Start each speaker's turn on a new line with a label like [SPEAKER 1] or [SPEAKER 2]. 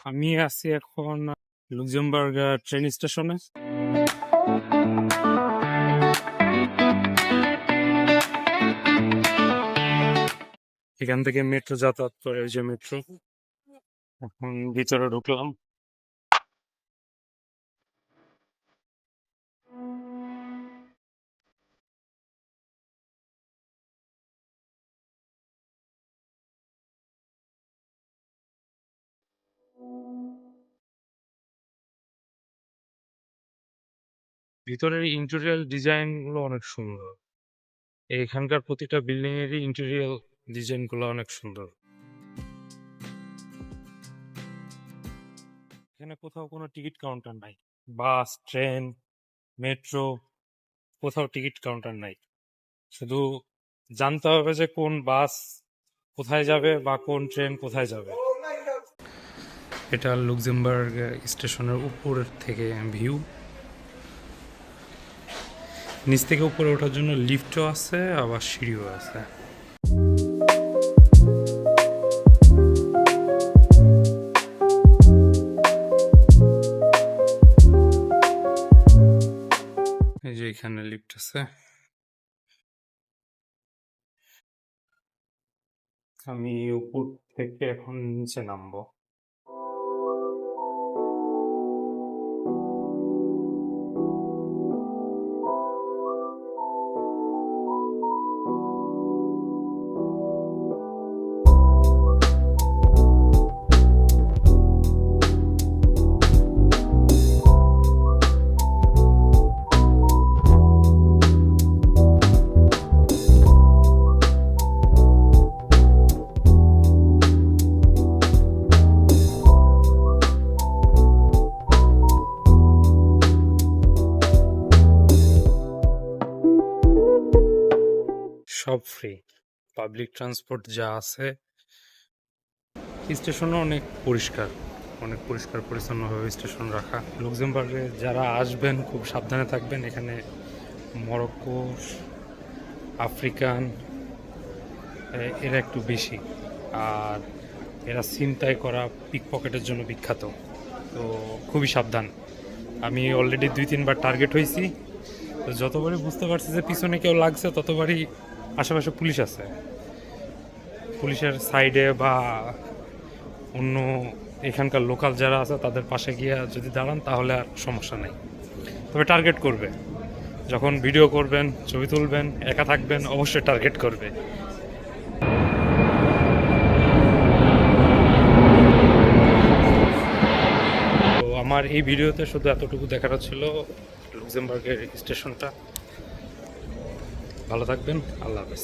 [SPEAKER 1] আমি আছি এখন লুক্সেমবার্গ ট্রেন স্টেশনে। এখান থেকে মেট্রো যাতায়াত করে, ওই যে মেট্রো। এখন ভিতরে ঢুকলাম। ভিতরের ইন্টেরিয়াল ডিজাইন গুলো অনেক সুন্দর। এখানকার প্রতিটা বিল্ডিং এরই ইন্টেরিয়াল ডিজাইন গুলো অনেক সুন্দর। এখানে কোথাও কোনো টিকিট কাউন্টার নাই। বাস, ট্রেন, মেট্রো, কোথাও টিকিট কাউন্টার নাই। শুধু জানতে হবে যে কোন বাস কোথায় যাবে বা কোন ট্রেন কোথায় যাবে। এটা লুক্সেমবার্গ স্টেশনের উপরের থেকে ভিউ। নিচ থেকে উপরে ওঠার জন্য লিফটও আছে, আবার সিঁড়িও আছে। এই যে এখানে লিফট আছে। আমি উপর থেকে এখন নিচে নামবো। সব ফ্রি, পাবলিক ট্রান্সপোর্ট যা আছে। স্টেশনও অনেক পরিষ্কার, অনেক পরিষ্কার পরিচ্ছন্নভাবে স্টেশন রাখা। লুক্সেমবার্গে যারা আসবেন খুব সাবধানে থাকবেন। এখানে মরক্কো, আফ্রিকান এরা একটু বেশি, আর এরা ছিনতাই করা, পিক পকেটের জন্য বিখ্যাত। তো খুবই সাবধান। আমি অলরেডি 2-3 বার টার্গেট হয়েছি। তো যতবারই বুঝতে পারছি যে পিছনে কেউ লাগছে, ততবারই আশেপাশে পুলিশ আছে। পুলিশের সাইডে বা অন্য এখানকার লোকাল যারা আছে তাদের পাশে গিয়ে যদি দাঁড়ান তাহলে আর সমস্যা নেই। তবে টার্গেট করবে, যখন ভিডিও করবেন, ছবি তুলবেন, একা থাকবেন, অবশ্যই টার্গেট করবে। তো আমার এই ভিডিওতে শুধু এতটুকু দেখাটা ছিল লুক্সেমবার্গের স্টেশনটা। ভালো থাকবেন, আল্লাহ হাফেজ।